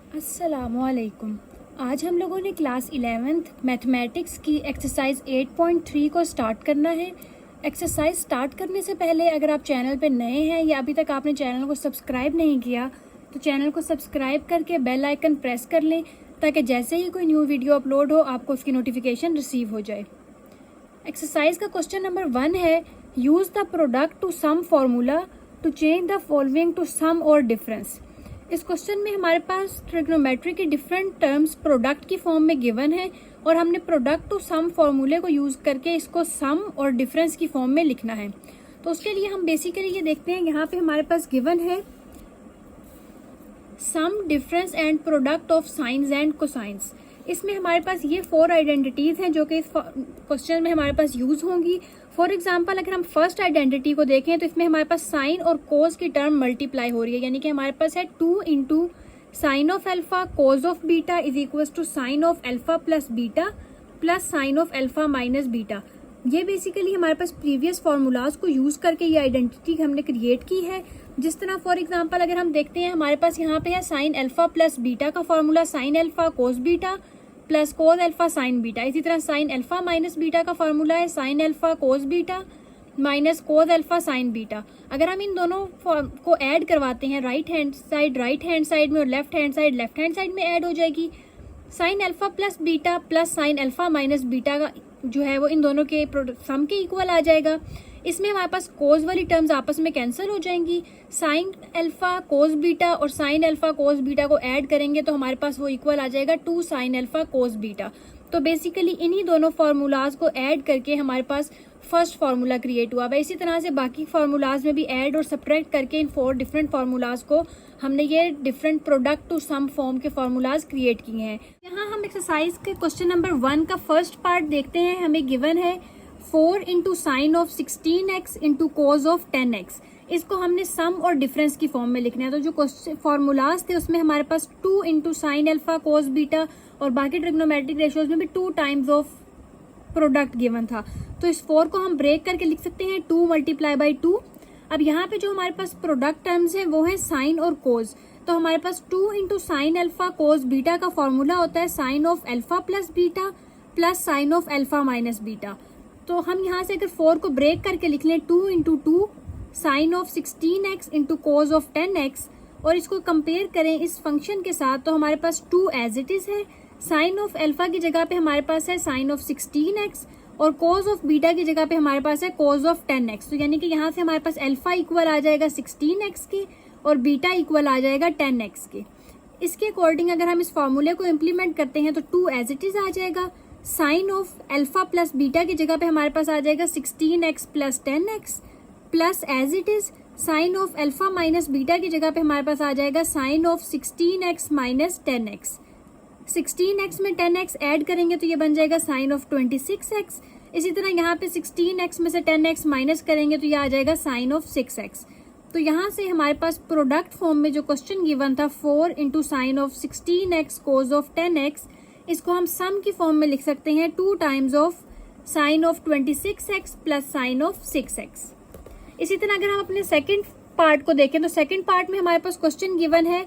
अस्सलामुअलैकुम। आज हम लोगों ने क्लास 11th मैथमेटिक्स की एक्सरसाइज 8.3 को स्टार्ट करना है। एक्सरसाइज स्टार्ट करने से पहले अगर आप चैनल पर नए हैं या अभी तक आपने चैनल को सब्सक्राइब नहीं किया तो चैनल को सब्सक्राइब करके बेल आइकन प्रेस कर लें ताकि जैसे ही कोई न्यू वीडियो अपलोड हो आपको उसकी नोटिफिकेशन रिसीव हो जाए। एक्सरसाइज का क्वेश्चन नंबर 1 है, use the product to sum formula to change the following to sum और डिफरेंस। इस क्वेश्चन में हमारे पास ट्रिग्नोमेट्री के डिफरेंट टर्म्स प्रोडक्ट की फॉर्म में गिवन है और हमने प्रोडक्ट टू सम फॉर्मूले को यूज करके इसको सम और डिफरेंस की फॉर्म में लिखना है। तो उसके लिए हम बेसिकली ये देखते हैं, यहाँ पे हमारे पास गिवन है sum, difference and product of sines and cosines. इसमें हमारे पास ये 4 आइडेंटिटीज हैं जो कि इस क्वेश्चन में हमारे पास यूज होंगी। फॉर एग्जाम्पल अगर हम फर्स्ट आइडेंटिटी को देखें तो इसमें हमारे पास साइन और कोज की टर्म मल्टीप्लाई हो रही है, यानी कि हमारे पास है 2 into sine of alpha cos of beta is equal to sine of alpha plus beta plus sine of alpha minus beta. ये बेसिकली हमारे पास प्रीवियस फार्मूलाज को यूज करके ये आइडेंटिटी हमने क्रिएट की है। जिस तरह फॉर एग्जाम्पल अगर हम देखते हैं हमारे पास यहाँ पे है साइन एल्फा प्लस बीटा का formula sine alpha cos beta plus cos alpha sine beta. इसी तरह साइन एल्फा माइनस बीटा का फॉर्मूला है sign alpha cos beta minus cos alpha sine beta. अगर हम इन दोनों को ऐड करवाते हैं राइट हैंड साइड में और लेफ्ट हैंड साइड में ऐड हो जाएगी। Sine alpha plus beta plus sine alpha minus beta का जो है वो इन दोनों के सम के इक्वल आ जाएगा। इसमें हमारे पास कोस वाली टर्म्स आपस में कैंसिल हो जाएंगी। साइन एल्फा कोस बीटा और साइन एल्फा कोस बीटा को ऐड करेंगे तो हमारे पास वो इक्वल आ जाएगा 2 साइन एल्फा कोस बीटा। तो बेसिकली इन्हीं दोनों फार्मूलाज को ऐड करके हमारे पास फर्स्ट फार्मूला क्रिएट हुआ है। इसी तरह से बाकी फार्मूलाज में भी ऐड और सब्ट्रैक्ट करके इन 4 डिफरेंट फार्मूलाज को हमने ये different product to sum form के फार्मूलाज क्रिएट किए हैं। यहाँ हम एक्सरसाइज के क्वेश्चन नंबर 1 का फर्स्ट पार्ट देखते हैं। हमें गिवन है 4 into sine of 16x into cos of 10x। इसको हमने सम और डिफरेंस की फॉर्म में लिखना है। तो जो क्वेश्चन फार्मूलाज थे उसमें हमारे पास 2 into sine alpha cos beta और बाकी ट्रिग्नोमेट्रिक रेशियोज में भी 2 टाइम्स ऑफ प्रोडक्ट गिवन था। तो इस 4 को हम ब्रेक करके लिख सकते हैं 2 मल्टीप्लाई बाई 2। अब यहाँ पे जो हमारे पास प्रोडक्ट टर्म्स है वो है साइन और कोस। तो हमारे पास 2 into sine alpha cos beta का फॉर्मूला होता है sine of alpha plus beta plus sine of alpha minus beta. तो हम यहाँ से अगर 4 को ब्रेक करके लिख लें 2 into 2 sine of 16x into cos of 10x और इसको कंपेयर करें इस फंक्शन के साथ तो हमारे पास 2 एज इट इज है। साइन ऑफ एल्फा की जगह पे हमारे पास है साइन ऑफ 16x और कोज ऑफ बीटा की जगह पे हमारे पास है कोज ऑफ 10x। तो यानी कि यहाँ से हमारे पास एल्फा इक्वल आ जाएगा 16x के और बीटा इक्वल आ जाएगा 10x के। इसके अकॉर्डिंग अगर हम इस फॉर्मूले को इम्प्लीमेंट करते हैं तो 2 एज इट इज आ जाएगा। Sine of alpha plus beta की जगह पे हमारे पास आ जाएगा 16x plus 10x plus as it is sine of alpha minus beta की जगह पे हमारे पास आ जाएगा sine of 16x minus 10x। 16x में 10x ऐड करेंगे तो ये बन जाएगा साइन ऑफ 26x। इसी तरह यहाँ पे 16x में से 10x माइनस करेंगे तो ये आ जाएगा साइन ऑफ 6x। तो यहाँ से हमारे पास प्रोडक्ट फॉर्म में जो क्वेश्चन गिवन था 4 into sine of 16x cos of 10x, इसको हम सम की फॉर्म में लिख सकते हैं 2 times of sign of 26x plus sine of 6x। इसी तरह अगर हम अपने सेकंड पार्ट को देखें तो सेकंड पार्ट में हमारे पास क्वेश्चन गिवन है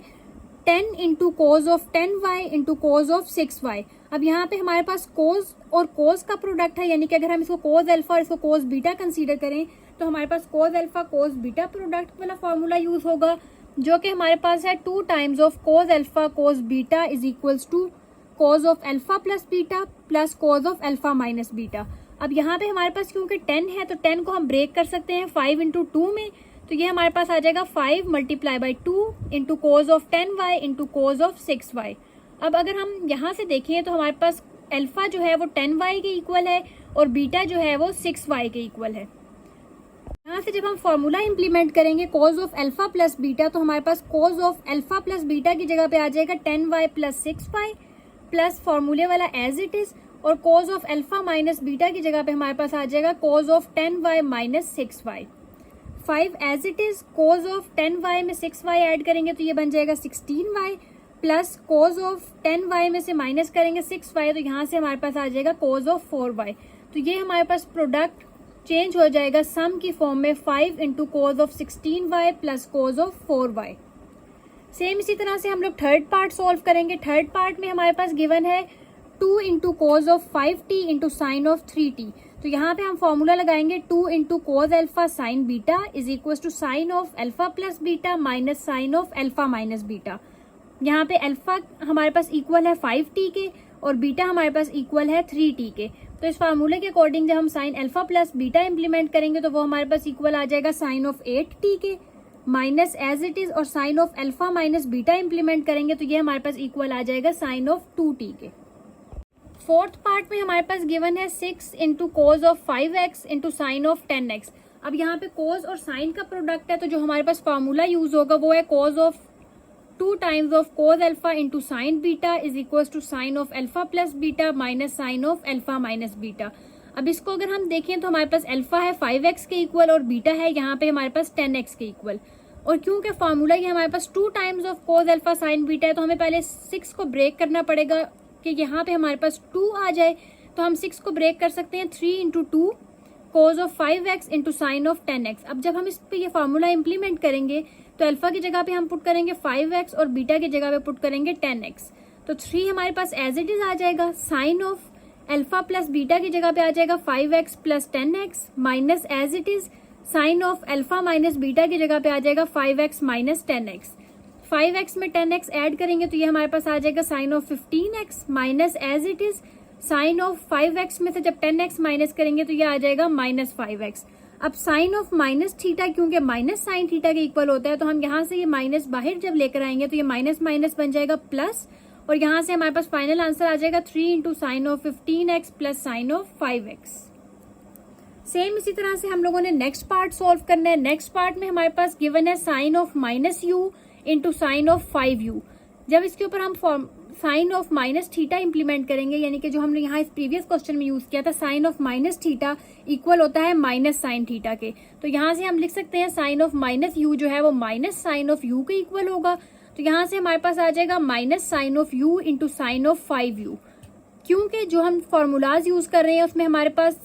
10 into cos of 10y into cos of 6y। अब यहाँ पे हमारे पास कोज और कोज का प्रोडक्ट है, यानी कि अगर हम इसको कोज एल्फा और इसको कोज बीटा कंसीडर करें तो हमारे पास cos alpha cos beta product वाला फॉर्मूला यूज होगा जो कि हमारे पास है 2 times of cos alpha cos beta is equals to cos of alpha plus beta plus cos of alpha minus beta. अब यहाँ पे हमारे पास क्योंकि 10 है तो 10 को हम ब्रेक कर सकते हैं 5 इंटू 2 में। तो ये हमारे पास आ जाएगा 5 multiply by 2 into cos of 10y into cos of 6y। अब अगर हम यहाँ से देखें तो हमारे पास एल्फा जो है वो 10y के इक्वल है और बीटा जो है वो 6y के इक्वल है। यहाँ से जब हम फॉर्मूला इम्प्लीमेंट करेंगे cos of alpha plus beta तो हमारे पास cos of alpha plus beta की जगह पे आ जाएगा 10y प्लस 6y प्लस फॉर्मूले वाला एज इट इज और cos of alpha minus beta की जगह पे हमारे पास आ जाएगा cos of 10y minus 6y। 5 as it is cos of 10y में 6y ऐड करेंगे तो ये बन जाएगा 16y plus cos of 10y में से माइनस करेंगे 6y तो यहाँ से हमारे पास आ जाएगा कोज ऑफ 4y। तो ये हमारे पास प्रोडक्ट चेंज हो जाएगा सम की फॉर्म में 5 into cos of 16y plus cos of 4y। Same इसी तरह से हम लोग थर्ड पार्ट सॉल्व करेंगे। थर्ड पार्ट में हमारे पास गिवन है 2 into cos of 5t into sine of 3t। तो यहाँ पे हम फॉर्मूला लगाएंगे 2 into cos alpha sine beta is equal to sine of alpha plus beta minus sine of alpha minus beta. यहाँ पे अल्फा हमारे पास इक्वल है 5t के और बीटा हमारे पास इक्वल है 3t के। तो इस फार्मूले के अकॉर्डिंग जब हम sign alpha plus beta implement करेंगे तो वो हमारे पास इक्वल आ जाएगा साइन ऑफ 8t के माइनस एज इट इज, और sine of alpha minus beta implement करेंगे तो ये हमारे पास इक्वल आ जाएगा साइन ऑफ 2t के। फोर्थ पार्ट में हमारे पास गिवन है 6 into cos of 5x into sine of 10x। अब यहाँ पे कोज और साइन का प्रोडक्ट है तो जो हमारे पास फार्मूला यूज होगा वो है cos of 2 times of cos alpha into sine beta is equal to sine of alpha plus beta minus sine of alpha minus beta. अब इसको अगर हम देखें तो हमारे पास अल्फा है 5x के इक्वल और बीटा है यहाँ पे हमारे पास 10x के इक्वल, और क्योंकि फार्मूला ये हमारे पास 2 times of cos alpha sine beta है तो हमें पहले 6 को ब्रेक करना पड़ेगा कि यहाँ पे हमारे पास 2 आ जाए। तो हम 6 को ब्रेक कर सकते हैं 3 into 2 cos of 5x into sine of 10x। अब जब हम इस पे ये फार्मूला इंप्लीमेंट करेंगे तो अल्फा की जगह पे हम पुट करेंगे 5x और बीटा की जगह पे पुट करेंगे 10x। तो 3 हमारे पास एज इट इज आ जाएगा, sine of alpha plus beta की जगह पे आ जाएगा 5x plus 10x minus as it is sine of alpha minus beta की जगह पे आ जाएगा 5x माइनस 10x। 5x में 10x ऐड करेंगे तो ये हमारे पास आ जाएगा sine of 15x minus as it is sine of 5x में से जब 10x माइनस करेंगे तो ये आ जाएगा माइनस 5x। अब साइन ऑफ माइनस थीटा क्योंकि माइनस साइन थीटा के इक्वल होता है तो हम यहाँ से ये माइनस बाहर जब लेकर आएंगे तो ये माइनस माइनस बन जाएगा प्लस, और यहाँ से हमारे पास फाइनल आंसर आ जाएगा 3 into sine of 15x plus sine of 5x। Same इसी तरह से हम लोगों ने नेक्स्ट पार्ट सॉल्व करना है। नेक्स्ट पार्ट में हमारे पास गिवन है sine of minus u into sine of 5u। जब इसके ऊपर हम sine of minus theta implement करेंगे, यानी कि जो हमने यहाँ इस प्रीवियस क्वेश्चन में यूज किया था sine of minus theta equal होता है माइनस साइन थीटा के, तो यहाँ से हम लिख सकते हैं साइन ऑफ माइनस यू जो है वो माइनस साइन ऑफ यू के इक्वल होगा। तो यहाँ से हमारे पास आ जाएगा minus sine of u into sine of 5u। क्योंकि जो हम फॉर्मूलाज यूज कर रहे हैं उसमें हमारे पास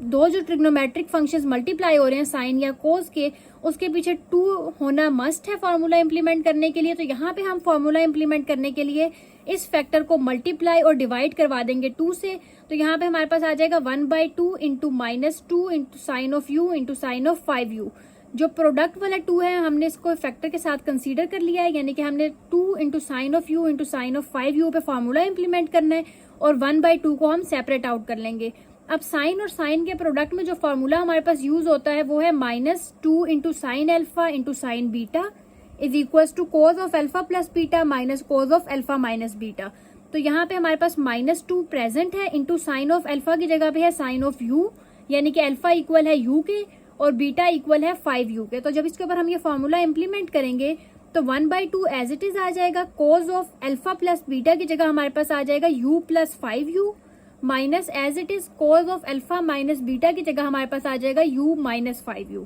दो जो ट्रिग्नोमेट्रिक फंक्शंस मल्टीप्लाई हो रहे हैं साइन या कोस के, उसके पीछे 2 होना मस्ट है फॉर्मूला इंप्लीमेंट करने के लिए। तो यहाँ पे हम फॉर्मूला इंप्लीमेंट करने के लिए इस फैक्टर को मल्टीप्लाई और डिवाइड करवा देंगे 2 से। तो यहाँ पे हमारे पास आ जाएगा 1/2 into minus 2 into sine of u into sine of 5u। जो प्रोडक्ट वाला 2 है हमने इसको फैक्टर के साथ कंसीडर कर लिया है, यानी कि हमने 2 into sine of u into sine of 5u पे फॉर्मूला इंप्लीमेंट करना है और 1/2 को हम सेपरेट आउट कर लेंगे। अब साइन और साइन के प्रोडक्ट में जो फॉर्मूला हमारे पास यूज होता है वो है -2 into sine alpha into sine beta is equal to cos of alpha plus beta minus cos of alpha minus beta. तो यहाँ पे हमारे पास -2 प्रेजेंट है इंटू साइन ऑफ अल्फा की जगह पे है साइन ऑफ यू, यानी कि अल्फा इक्वल है यू के और बीटा इक्वल है 5u के। तो जब इसके ऊपर हम ये फॉर्मूला इंप्लीमेंट करेंगे तो 1/2 एज इट इज आ जाएगा, cos of alpha plus beta की जगह हमारे पास आ जाएगा u plus 5u minus as it is cos of alpha minus beta की जगह हमारे पास आ जाएगा u माइनस 5u।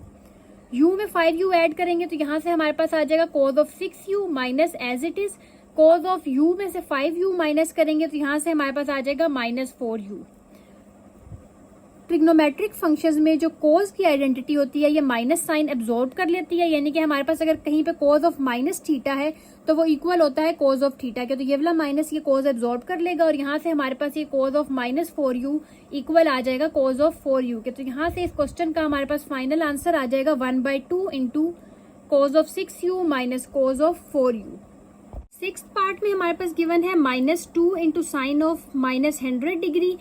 u में 5u ऐड करेंगे तो यहाँ से हमारे पास आ जाएगा cos of 6u minus as it is cos of u में से 5u माइनस करेंगे तो यहाँ से हमारे पास आ जाएगा -4u। ट्रिग्नोमेट्रिक फंक्शंस में जो कोज की आइडेंटिटी होती है ये माइनस साइन एब्जॉर्ब कर लेती है, यानी कि हमारे पास अगर कहीं पे कोज ऑफ माइनस थीटा है तो वो इक्वल होता है कोज ऑफ थीटा के। तो ये वाला माइनस ये कोज एब्जॉर्ब कर लेगा और यहाँ से हमारे पास ये कोज ऑफ -4u इक्वल आ जाएगा कोज ऑफ 4u के। तो यहाँ से इस क्वेश्चन का हमारे पास फाइनल आंसर आ जाएगा 1/2 into cos of 6u minus cos of 4u। 6th part में हमारे पास गिवन है -2 into sine of -100 degree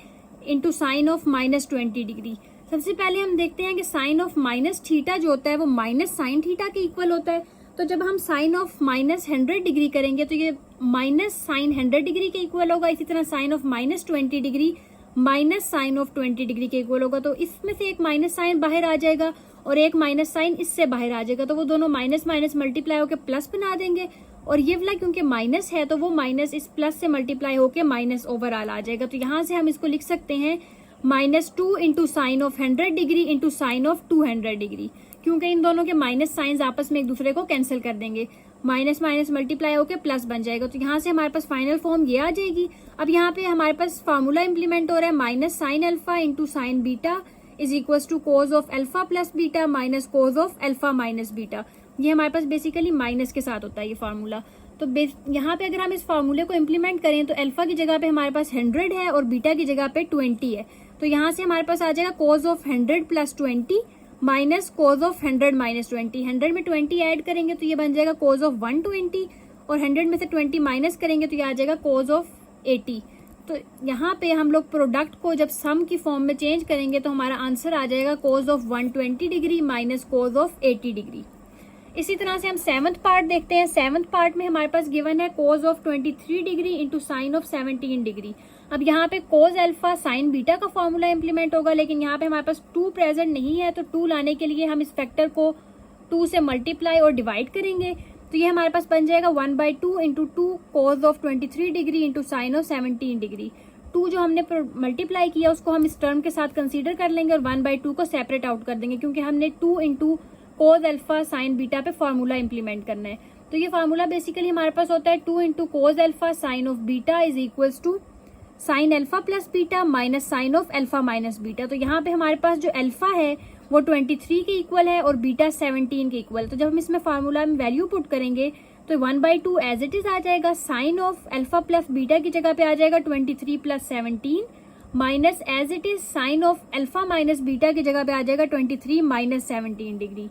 into sine of -20 degree. सबसे पहले हम देखते हैं कि साइन ऑफ माइनस थीटा जो होता है वो माइनस साइन थीटा के इक्वल होता है। तो जब हम साइन ऑफ -100 डिग्री करेंगे तो ये माइनस साइन 100 डिग्री के इक्वल होगा। इसी तरह sine of -20 degree minus sine of 20 degree के इक्वल होगा। तो इसमें से एक माइनस साइन बाहर आ जाएगा और एक माइनस साइन इससे बाहर आ जाएगा, तो वो दोनों माइनस माइनस मल्टीप्लाई होकर प्लस बना देंगे और ये वाला क्योंकि माइनस है तो वो माइनस इस प्लस से मल्टीप्लाई होकर माइनस ओवरऑल आ जाएगा। तो यहाँ से हम इसको लिख सकते हैं -2 into sine of 100 degree into sine of 200 degree, क्योंकि इन दोनों के माइनस साइंस आपस में एक दूसरे को कैंसिल कर देंगे, माइनस माइनस मल्टीप्लाई होकर प्लस बन जाएगा। तो यहाँ से हमारे पास फाइनल फॉर्म ये आ जाएगी। अब यहाँ पे हमारे पास फार्मूला इंप्लीमेंट हो रहा है minus sine alpha into sine beta is equal to cos of alpha plus beta minus cos of alpha minus beta. ये हमारे पास बेसिकली माइनस के साथ होता है ये फार्मूला। तो यहाँ पे अगर हम इस फार्मूले को इम्प्लीमेंट करें तो अल्फा की जगह पे हमारे पास 100 है और बीटा की जगह पे 20 है। तो यहाँ से हमारे पास आ जाएगा cos of 100 plus 20 minus cos of 100 minus 20। 100 में 20 ऐड करेंगे तो ये बन जाएगा कोस ऑफ 120 और 100 में से 20 माइनस करेंगे तो ये आ जाएगा कोस ऑफ 80। तो यहाँ पे हम लोग प्रोडक्ट को जब सम की फॉर्म में चेंज करेंगे तो हमारा आंसर आ जाएगा cos of 120 degree minus cos of 80 degree. इसी तरह से हम 7th पार्ट देखते हैं। 7th पार्ट में हमारे पास गिवन है cos of 23 degree into sine of 17 degree. अब यहाँ पे कोस अल्फा साइन बीटा का फॉर्मूला इंप्लीमेंट होगा, लेकिन यहाँ पे हमारे पास 2 प्रेजेंट नहीं है, तो 2 लाने के लिए हम इस फैक्टर को 2 से मल्टीप्लाई और डिवाइड करेंगे। तो ये हमारे पास बन जाएगा 1/2 into 2 cos of 23 degree into sine of 17 degree. 2 जो हमने मल्टीप्लाई किया उसको हम इस टर्म के साथ कंसीडर कर लेंगे और 1/2 को सेपरेट आउट कर देंगे, क्योंकि हमने 2 into cos alpha sine beta पे फॉर्मूला इंप्लीमेंट करना है। तो ये फार्मूला बेसिकली हमारे पास होता है 2 into cos alpha sine of beta is equals to sine alpha plus beta minus sine of alpha minus beta. तो यहाँ पे हमारे पास जो अल्फा है वो 23 के इक्वल है और बीटा 17 के इक्वल। तो जब हम इसमें फार्मूला में वैल्यू पुट करेंगे तो 1/2 एज इट इज आ जाएगा। Sine of alpha plus beta की जगह पे आ जाएगा 23 plus 17 minus as it is sine of alpha minus beta की जगह पे आ जाएगा 23 माइनस 17 डिग्री।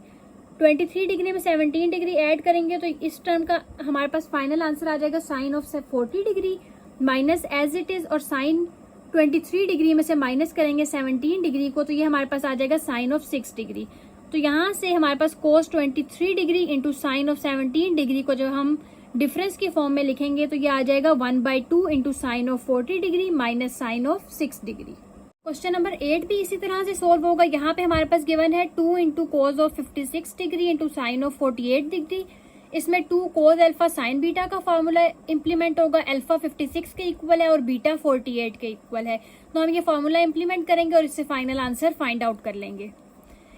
23 डिग्री में 17 डिग्री ऐड करेंगे तो इस टर्म का हमारे पास फाइनल आंसर आ जाएगा sine of 40 degree minus as it is, और साइन 23 डिग्री में से माइनस करेंगे 17 डिग्री को, तो ये हमारे पास आ जाएगा साइन ऑफ 6 डिग्री। तो यहाँ से हमारे पास कोस 23 degree into sine of 17 degree को जब हम डिफरेंस की फॉर्म में लिखेंगे तो ये आ जाएगा 1/2 into sine of 40 degree minus sine of 6 degree. Question number 8 भी इसी तरह से सोल्व होगा। यहाँ पे हमारे पास गिवन है 2 into cos of 56 degree into sine of 48 degree. इसमें 2 कोस अल्फा साइन बीटा का फॉर्मूला इंप्लीमेंट होगा। अल्फा 56 के इक्वल है और बीटा 48 के इक्वल है, तो हम ये फॉर्मूला इंप्लीमेंट करेंगे और इससे फाइनल आंसर फाइंड आउट कर लेंगे।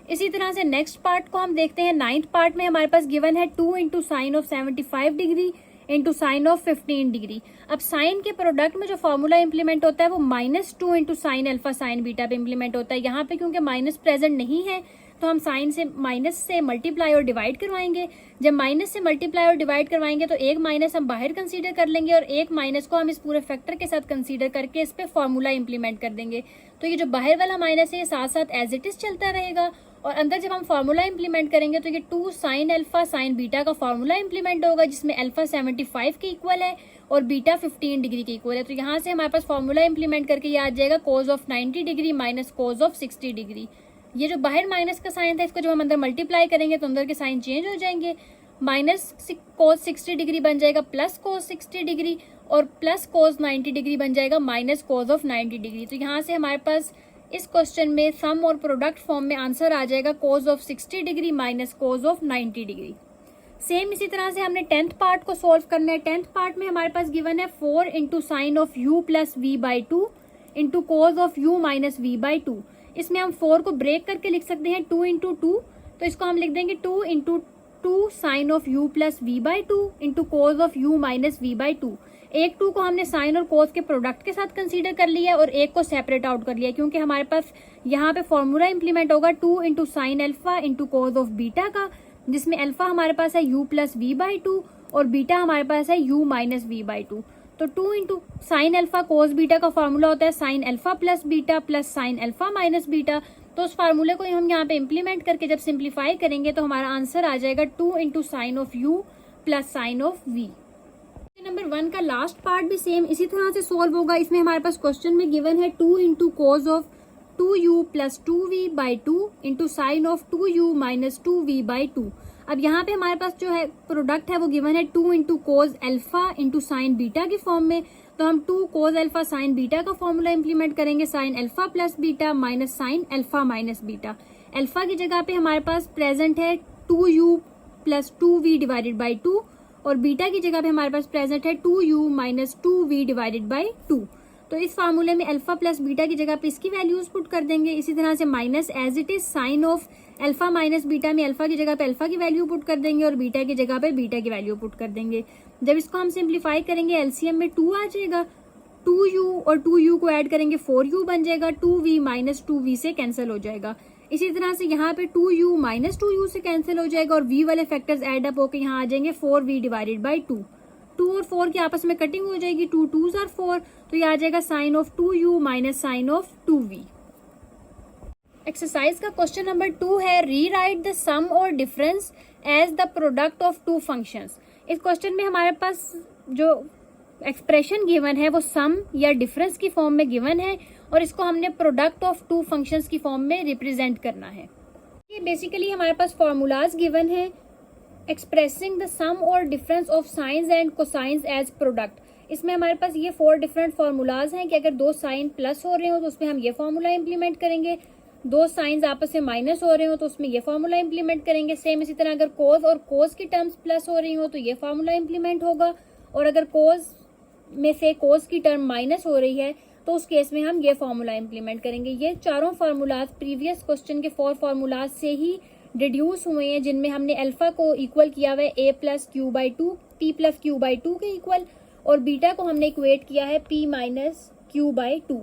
इसी तरह से नेक्स्ट पार्ट को हम देखते हैं। 9th पार्ट में हमारे पास गिवन है 2 into sine of 75 degree into sine of 15 degree. अब साइन के प्रोडक्ट में जो फॉर्मूला इंप्लीमेंट होता है वो -2 into sine alpha sine beta पे इंप्लीमेंट होता है। यहाँ पे क्योंकि माइनस प्रेजेंट नहीं है तो हम साइन से माइनस से मल्टीप्लाई और डिवाइड करवाएंगे। जब माइनस से मल्टीप्लाई और डिवाइड करवाएंगे तो एक माइनस हम बाहर कंसीडर कर लेंगे और एक माइनस को हम इस पूरे फैक्टर के साथ कंसीडर करके इस पे फॉर्मूला इंप्लीमेंट कर देंगे। तो ये जो बाहर वाला माइनस है ये साथ साथ एज इट इज चलता रहेगा और अंदर जब हम फार्मूला इंप्लीमेंट करेंगे तो ये 2 साइन अल्फा साइन बीटा का फार्मूला इंप्लीमेंट होगा, जिसमें अल्फा 75 के इक्वल है और बीटा 15 डिग्री के इक्वल है। तो यहाँ से हमारे पास फार्मूला इंप्लीमेंट करके ये आ जाएगा cos of 90 degree minus cos of 60 degree. ये जो बाहर माइनस का साइन था इसको जब हम अंदर मल्टीप्लाई करेंगे तो अंदर के साइन चेंज हो जाएंगे। माइनस कोस 60 डिग्री बन जाएगा प्लस कोस 60 डिग्री और प्लस कोस 90 डिग्री बन जाएगा माइनस कोस ऑफ 90 डिग्री। तो यहाँ से हमारे पास इस क्वेश्चन में सम और प्रोडक्ट फॉर्म में आंसर आ जाएगा cos of 60 degree minus cos of 90 degree. Same इसी तरह से हमने 10th पार्ट को सॉल्व करना है। 10th पार्ट में हमारे पास गिवन है 4 into sine of u plus v/2 into cos of u minus v/2। इसमें हम 4 को ब्रेक करके लिख सकते हैं 2 इंटू 2, तो इसको हम लिख देंगे 2 into 2 sine of u plus v/2 into cos of u minus v/2। एक 2 को हमने साइन और कोस के प्रोडक्ट के साथ कंसीडर कर लिया और एक को सेपरेट आउट कर लिया, क्योंकि हमारे पास यहाँ पे फॉर्मूला इंप्लीमेंट होगा 2 into sine alpha into cos of beta का, जिसमें अल्फा हमारे पास है u प्लस v/2 और बीटा हमारे पास है u माइनस v/2। तो 2 into sine alpha cos beta का फॉर्मूला होता है sign alpha plus beta plus sine alpha minus beta. तो उस फार्मूले को हम यहाँ पे इंप्लीमेंट करके जब सिंप्लीफाई करेंगे तो हमारा आंसर आ जाएगा 2 into sine of u plus sine of v। Number 1 का लास्ट पार्ट भी सेम इसी तरह से सोल्व होगा। इसमें हमारे पास क्वेश्चन में गिवन है 2 into cos of 2u plus 2v/2 into sine of 2u minus 2v/2। अब यहाँ पे हमारे पास जो है प्रोडक्ट है वो गिवन है 2 into cos alpha into sine beta की फॉर्म में, तो हम 2 कोस अल्फा साइन बीटा का फॉर्मूला इंप्लीमेंट करेंगे sign alpha plus beta minus sine alpha minus beta. Alpha की जगह पे हमारे पास प्रेजेंट है 2u plus 2v divided by 2 और बीटा की जगह पे हमारे पास प्रेजेंट है 2u minus 2v divided by 2। तो इस फार्मूले में अल्फा प्लस बीटा की जगह पे इसकी वैल्यूज पुट कर देंगे। इसी तरह से minus as it is sine of alpha minus beta में अल्फा की जगह पे अल्फा की वैल्यू पुट कर देंगे और बीटा की जगह पे बीटा की वैल्यू पुट कर देंगे। जब इसको हम सिंप्लीफाई करेंगे एलसीएम में 2 आ जाएगा, 2u और 2u को ऐड करेंगे 4u बन जाएगा, 2v माइनस 2v से कैंसिल हो जाएगा। इसी तरह से यहाँ पे 2u माइनस 2u से कैंसिल हो जाएगा और v वाले फैक्टर्स एड अप होकर यहाँ आ जाएंगे 4v डिवाइडेड बाई 2। 2 और 4 की आपस में कटिंग हो जाएगी, 2 2s आर 4, तो ये आ जाएगा sine of 2u minus sine of 2v। Exercise का क्वेश्चन नंबर 2 है रीराइट द सम और difference as the product of two functions. इस क्वेश्चन में हमारे पास जो एक्सप्रेशन गिवन है वो सम या डिफरेंस की फॉर्म में गिवन है और इसको हमने प्रोडक्ट ऑफ टू फंक्शंस की फॉर्म में रिप्रेजेंट करना है। ये बेसिकली हमारे पास फॉर्मूलाज गिवन है एक्सप्रेसिंग द सम और difference of sines and cosines as product. इसमें हमारे पास ये 4 डिफरेंट फॉर्मूलाज हैं कि अगर 2 साइन प्लस हो रहे हो तो उसमें हम ये फॉर्मूला इंप्लीमेंट करेंगे, 2 साइंस आपस में माइनस हो रहे हो तो उसमें ये फॉर्मूला इंप्लीमेंट करेंगे। सेम इसी तरह अगर कोस और कोस की टर्म्स प्लस हो रही हो तो ये फॉर्मूला इंप्लीमेंट होगा, और अगर कोस में से कोस की टर्म माइनस हो रही है तो उस केस में हम ये फॉर्मूला इंप्लीमेंट करेंगे। ये चारों फार्मूलाज प्रीवियस क्वेश्चन के 4 फार्मूलाज से ही डिड्यूस हुए हैं, जिनमें हमने अल्फा को इक्वल किया हुआ है a plus q by 2 p plus q by 2 के इक्वल, और बीटा को हमने इक्वेट किया है p माइनस क्यू बाई 2,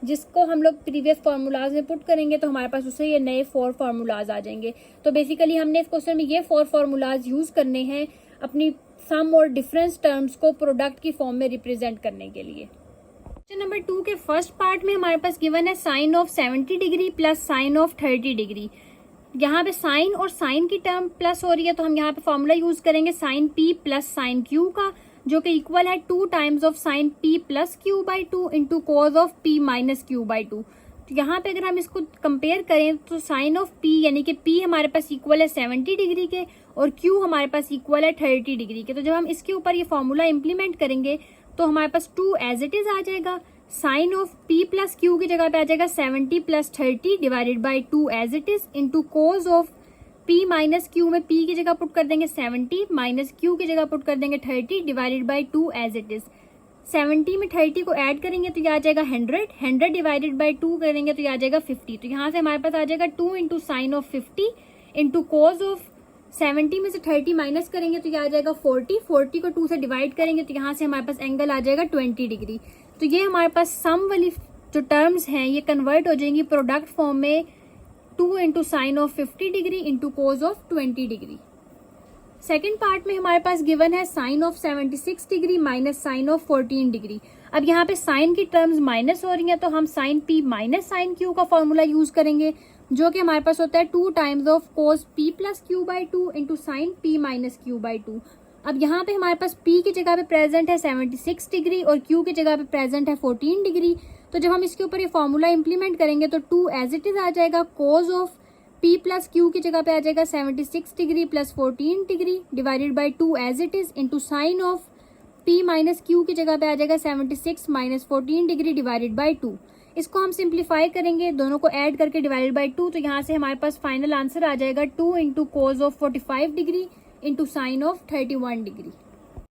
जिसको हम लोग प्रीवियस फार्मूलाज में पुट करेंगे तो हमारे पास उससे ये नए 4 फार्मूलाज आ जाएंगे। तो बेसिकली हमने इस क्वेश्चन में ये 4 फार्मूलाज यूज करने हैं अपनी सम और डिफरेंस टर्म्स को प्रोडक्ट की फॉर्म में रिप्रेजेंट करने के लिए। क्वेश्चन नंबर 2 के फर्स्ट पार्ट में हमारे पास गिवन है sine of 70 degree plus sine of 30 degree. यहाँ पे साइन और साइन की टर्म प्लस हो रही है तो हम यहाँ पे फॉर्मूला यूज करेंगे sine p plus sine q का, जो कि इक्वल है 2 times of sine p plus q by 2 into cos of p minus q by 2। तो यहाँ पे अगर हम इसको कंपेयर करें तो साइन ऑफ p यानी कि p हमारे पास इक्वल है 70 डिग्री के और q हमारे पास इक्वल है 30 डिग्री के। तो जब हम इसके ऊपर ये फॉर्मूला इंप्लीमेंट करेंगे तो हमारे पास 2 एज इट इज आ जाएगा। Sine of p plus q की जगह पे आ जाएगा 70 plus 30 divided by 2 as it is into cos of p minus q में p की जगह पुट कर देंगे 70 माइनस q की जगह पुट कर देंगे 30 divided by 2 as it is. 70 में 30 को ऐड करेंगे तो ये आ जाएगा 100 डिवाइडेड बाई 2 करेंगे तो ये आ जाएगा 50। तो यहाँ से हमारे पास आ जाएगा 2 into sine of 50 into cos of 70 में से 30 माइनस करेंगे तो ये आ जाएगा 40 को 2 से डिवाइड करेंगे तो यहाँ से हमारे पास एंगल आ जाएगा 20 डिग्री। तो ये हमारे पास सम वाली जो टर्म्स हैं ये कन्वर्ट हो जाएंगी प्रोडक्ट फॉर्म में 2 into sine of 50 degree into cos of 20 degree. Second part में हमारे पास गिवन है sine of 76 degree minus sine of 14 degree. अब यहाँ पे साइन की टर्म्स माइनस हो रही हैं तो हम sine p minus sine q का फॉर्मूला यूज करेंगे, जो कि हमारे पास होता है 2 times of cos p plus q by 2 into sine p minus q by 2। अब यहाँ पे हमारे पास p की जगह पे प्रेजेंट है 76 डिग्री और q की जगह पे प्रेजेंट है 14 डिग्री। तो जब हम इसके ऊपर ये फॉर्मूला इंप्लीमेंट करेंगे तो 2 एज इट इज आ जाएगा, cos of p plus q की जगह पे आ जाएगा 76 degree plus 14 degree divided by 2 as it is into sine of p minus q की जगह पे आ जाएगा 76 माइनस 14 डिग्री डिवाइडेड बाई 2। इसको हम सिंप्लीफाई करेंगे, दोनों को ऐड करके डिवाइडेड बाई 2, तो यहाँ से हमारे पास फाइनल आंसर आ जाएगा 2 into cos of 45 degree into sine of 31 degree.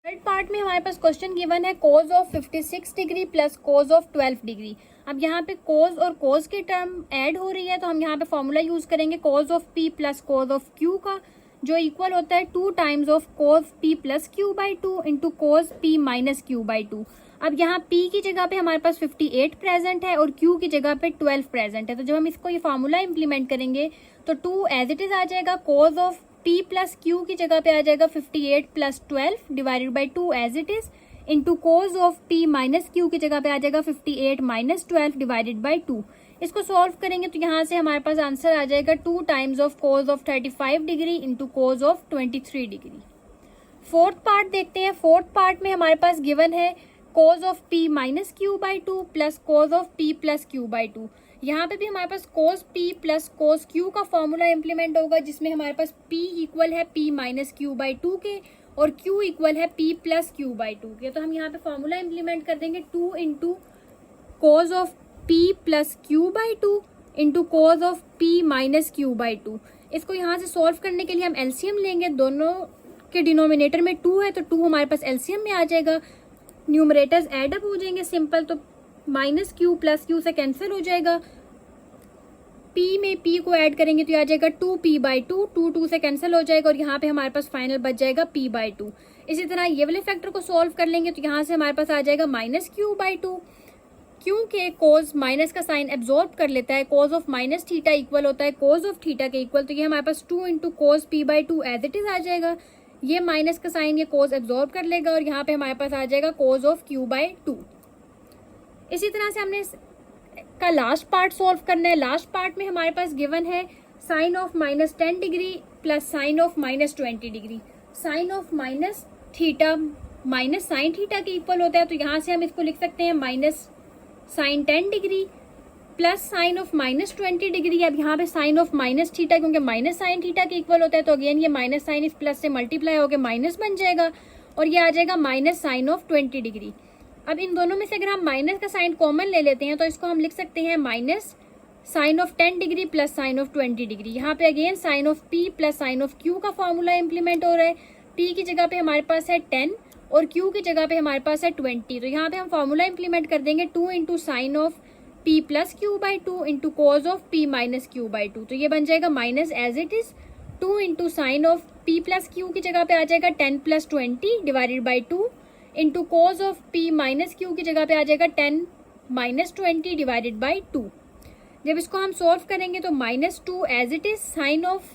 Third part में हमारे पास क्वेश्चन गिवन है cos of 56 degree plus cos of 12 degree. अब यहाँ पे कोस और कोस की टर्म ऐड हो रही है तो हम यहाँ पे फॉर्मूला यूज करेंगे कोस of p plus cos of q का, जो इक्वल होता है 2 times of cos p plus q by 2 into cos p minus q by 2। अब यहाँ p की जगह पे हमारे पास 58 प्रेजेंट है और q की जगह पे 12 प्रेजेंट है। तो जब हम इसको ये फॉर्मूला इंप्लीमेंट करेंगे तो 2 एज इट इज आ जाएगा, cos of p plus q की जगह पे आ जाएगा 58 plus 12 divided by 2 as it is into cos of p minus q की जगह पे आ जाएगा 58 माइनस 12 डिवाइडेड बाई 2। इसको सॉल्व करेंगे तो यहाँ से हमारे पास आंसर आ जाएगा 2 times of cos of 35 degree into cos of 23 degree. Fourth part देखते हैं। फोर्थ पार्ट में हमारे पास गिवन है कोस of p minus q by 2 plus cos of p plus q by 2। यहाँ पे भी हमारे पास कोस p प्लस कोस q का फॉर्मूला इंप्लीमेंट होगा, जिसमें हमारे पास p इक्वल है p माइनस क्यू बाई 2 के और q इक्वल है p प्लस क्यू बाई 2 के। तो हम यहाँ पे फॉर्मूला इंप्लीमेंट कर देंगे 2 into cos of p plus q by 2 into cos of p minus q by 2। इसको यहाँ से सॉल्व करने के लिए हम एलसीएम लेंगे, दोनों के डिनोमिनेटर में 2 है तो 2 हमारे पास एलसीएम में आ जाएगा, न्यूमरेटर्स एड अप हो जाएंगे सिंपल, तो माइनस क्यू प्लस क्यू से कैंसिल हो जाएगा। p में p को ऐड करेंगे तो आ जाएगा 2p बाई 2, 2 से कैंसिल हो जाएगा और यहाँ पे हमारे पास फाइनल बच जाएगा p बाई 2। इसी तरह ये वाले फैक्टर को सॉल्व कर लेंगे तो यहाँ से हमारे पास आ जाएगा माइनस क्यू बाई 2, क्योंकि कोज माइनस का साइन एब्जॉर्ब कर लेता है, cos of minus theta equal होता है कोज ऑफ थीटा के इक्वल, तो ये हमारे पास 2 into cos p by 2 as it is आ जाएगा। ये माइनस का साइन ये कोज एब्जॉर्ब कर लेगा और यहाँ पे हमारे पास आ जाएगा कोज ऑफ क्यू बाई 2। इसी तरह से हमने का लास्ट पार्ट सॉल्व करना है। लास्ट पार्ट में हमारे पास गिवन है sine of minus 10 degree plus sine of minus 20 degree. Sine of minus theta minus sine theta के इक्वल होता है, तो यहाँ से हम इसको लिख सकते हैं minus sine 10 degree plus sine of minus 20 degree. अब यहाँ पे साइन ऑफ माइनस थीटा क्योंकि माइनस साइन थीटा के इक्वल होता है, तो अगेन ये माइनस साइन इस प्लस से मल्टीप्लाई होकर माइनस बन जाएगा और ये आ जाएगा माइनस साइन ऑफ 20 डिग्री। अब इन दोनों में से अगर हम माइनस का साइन कॉमन ले लेते हैं तो इसको हम लिख सकते हैं minus sine of 10 degree plus sine of 20 degree. यहाँ पे again sine of p plus sine of q का फॉर्मूला इंप्लीमेंट हो रहा है। पी की जगह पे हमारे पास है 10 और क्यू की जगह पे हमारे पास है 20, तो यहाँ पे हम फॉर्मूला इंप्लीमेंट कर देंगे 2 into sine of p plus q by 2 into cos of p minus q by 2, तो ये बन जाएगा minus as it is 2 into sine of p plus q की जगह पे आ जाएगा 10 plus 20 divided by 2 into cos of p minus q की जगह पे आ जाएगा 10 माइनस 20 डिवाइडेड बाई 2। जब इसको हम सॉल्व करेंगे तो minus 2 as it is sine of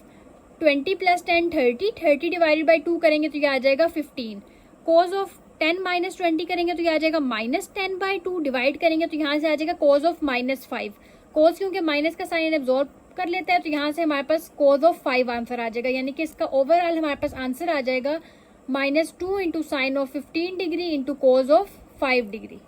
20 plus 10 30 divided by 2 करेंगे तो ये आ जाएगा 15। कोज ऑफ 10 माइनस 20 करेंगे तो ये आ जाएगा माइनस 10 बाई 2, डिवाइड करेंगे तो यहाँ से आ जाएगा कोज ऑफ माइनस 5। कोज क्योंकि माइनस का साइन एब्जॉर्ब कर लेता है तो यहाँ से हमारे पास कोज ऑफ 5 आंसर आ जाएगा, यानी कि इसका ओवरऑल हमारे पास आंसर आ जाएगा minus 2 into sine of 15 degree into cos of 5 degree.